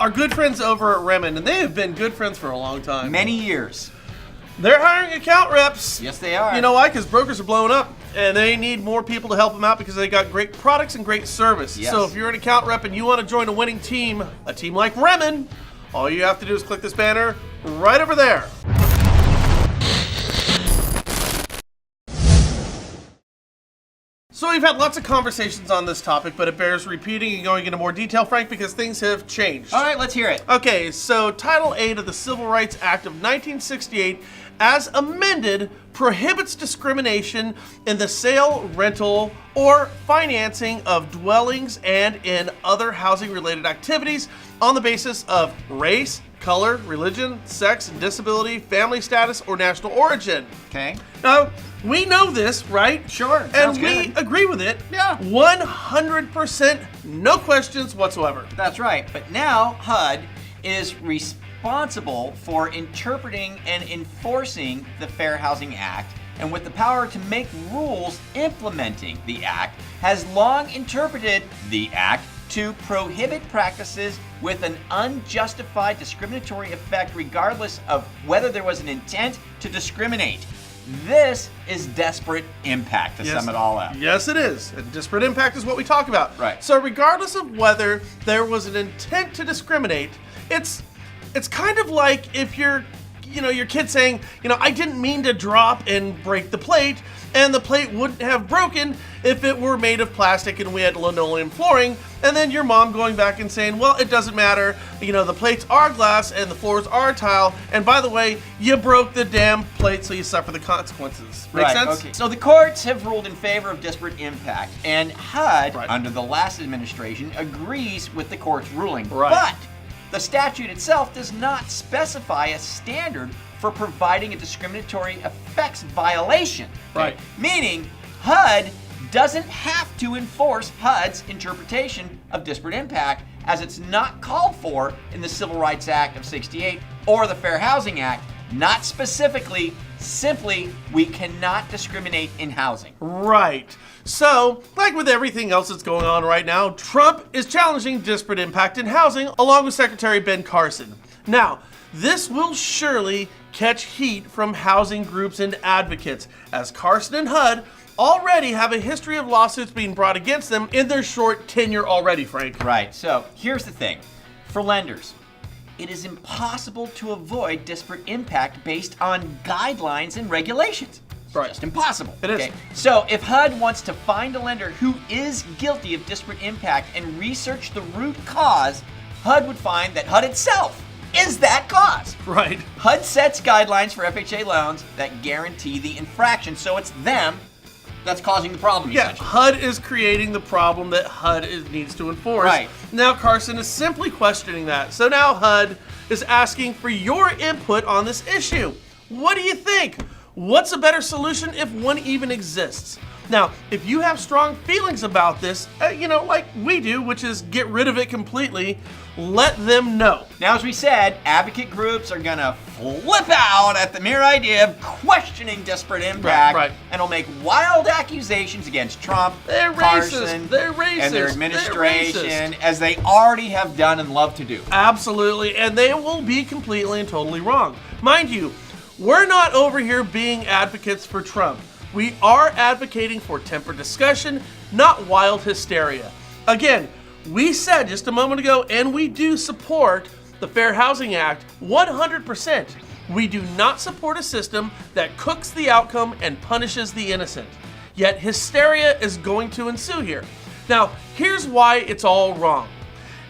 our good friends over at Remen, and they have been good friends for a long time. Many years. They're hiring account reps. Yes, they are. You know why? Because brokers are blowing up, and they need more people to help them out because they got great products and great service. Yes. So if you're an account rep and you want to join a winning team, a team like Remen, all you have to do is click this banner right over there. So we've had lots of conversations on this topic, but it bears repeating and going into more detail, Frank, because things have changed. All right, let's hear it. Okay, so Title 8 of the Civil Rights Act of 1968, as amended, prohibits discrimination in the sale, rental, or financing of dwellings and in other housing-related activities on the basis of race, color, religion, sex, disability, family status, or national origin. Okay. Now, we know this, right? Sure, And sounds we good. agree with it. Yeah. 100%, no questions whatsoever. That's right. But now HUD is responsible for interpreting and enforcing the Fair Housing Act, and with the power to make rules implementing the act, has long interpreted the act to prohibit practices with an unjustified discriminatory effect regardless of whether there was an intent to discriminate. This is disparate impact, to sum it all up. Yes, it is. And disparate impact is what we talk about. Right. So regardless of whether there was an intent to discriminate, it's kind of like if your kid saying, I didn't mean to drop and break the plate, and the plate wouldn't have broken if it were made of plastic and we had linoleum flooring, and then your mom going back and saying, well, it doesn't matter, the plates are glass and the floors are tile, and by the way, you broke the damn plate, so you suffer the consequences. Make sense? Okay. So the courts have ruled in favor of disparate impact, and HUD, Right. under the last administration, agrees with the court's ruling. Right. But the statute itself does not specify a standard for providing a discriminatory effects violation. Right. Meaning, HUD doesn't have to enforce HUD's interpretation of disparate impact, as it's not called for in the Civil Rights Act of '68 or the Fair Housing Act. Not specifically, simply, we cannot discriminate in housing. Right. So, like with everything else that's going on right now, Trump is challenging disparate impact in housing along with Secretary Ben Carson. Now, this will surely catch heat from housing groups and advocates, as Carson and HUD already have a history of lawsuits being brought against them in their short tenure already, Frank. Right, so here's the thing. For lenders, it is impossible to avoid disparate impact based on guidelines and regulations. It's Right. just impossible. It is. So if HUD wants to find a lender who is guilty of disparate impact and research the root cause, HUD would find that HUD itself is that cause. Right. HUD sets guidelines for FHA loans that guarantee the infraction, so it's them that's causing the problem, Yeah, essentially. HUD is creating the problem that needs to enforce. Right. Now Carson is simply questioning that. So now HUD is asking for your input on this issue. What do you think? What's a better solution if one even exists? Now, if you have strong feelings about this, like we do, which is get rid of it completely, let them know. Now, as we said, advocate groups are going to flip out at the mere idea of questioning disparate impact, Right. and will make wild accusations against Trump, They're Carson, racist. They're racist. and their They're administration, racist. as they already have done and love to do. Absolutely, and they will be completely and totally wrong. Mind you, we're not over here being advocates for Trump. We are advocating for tempered discussion, not wild hysteria. Again, we said just a moment ago, and we do support the Fair Housing Act 100%. We do not support a system that cooks the outcome and punishes the innocent. Yet hysteria is going to ensue here. Now, here's why it's all wrong.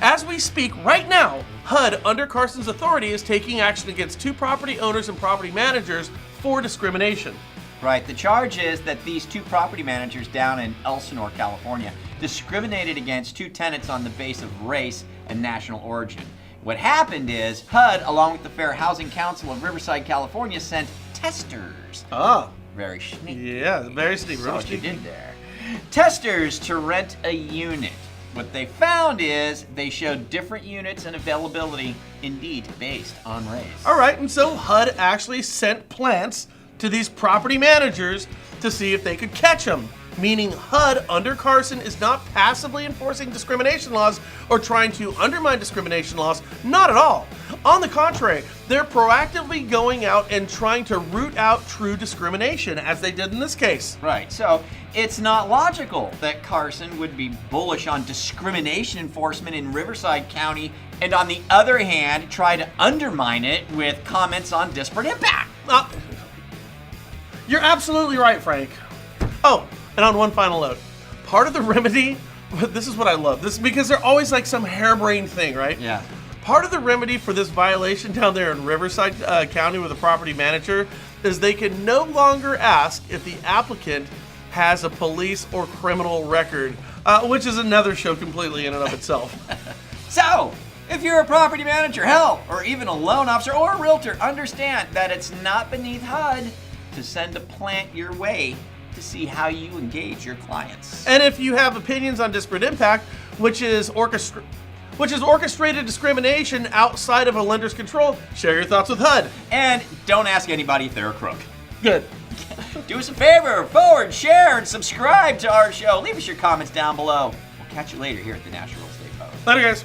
As we speak right now, HUD, under Carson's authority, is taking action against 2 property owners and property managers for discrimination. Right, the charge is that these 2 property managers down in Elsinore, California, discriminated against 2 tenants on the basis of race and national origin. What happened is HUD, along with the Fair Housing Council of Riverside, California, sent testers. Ah, Very sneaky. yeah, very sneaky. So what you did there. Testers to rent a unit. What they found is they showed different units and availability, indeed based on race. All right, and so HUD actually sent plants to these property managers to see if they could catch them. meaning HUD under Carson is not passively enforcing discrimination laws or trying to undermine discrimination laws. Not at all. On the contrary, they're proactively going out and trying to root out true discrimination, as they did in this case. Right, so it's not logical that Carson would be bullish on discrimination enforcement in Riverside County and on the other hand try to undermine it with comments on disparate impact. You're absolutely right, Frank. Oh, and on one final note, part of the remedy, this is what I love, this because they're always like some harebrained thing, right? Yeah. Part of the remedy for this violation down there in Riverside County with the property manager is they can no longer ask if the applicant has a police or criminal record, which is another show completely in and of itself. So, if you're a property manager, hell, or even a loan officer or a realtor, understand that it's not beneath HUD to send a plant your way to see how you engage your clients. And if you have opinions on disparate impact, which is orchestrated discrimination outside of a lender's control, share your thoughts with HUD. And don't ask anybody if they're a crook. Good. Do us a favor, forward, share, and subscribe to our show. Leave us your comments down below. We'll catch you later here at the National Real Estate Post. Later, guys.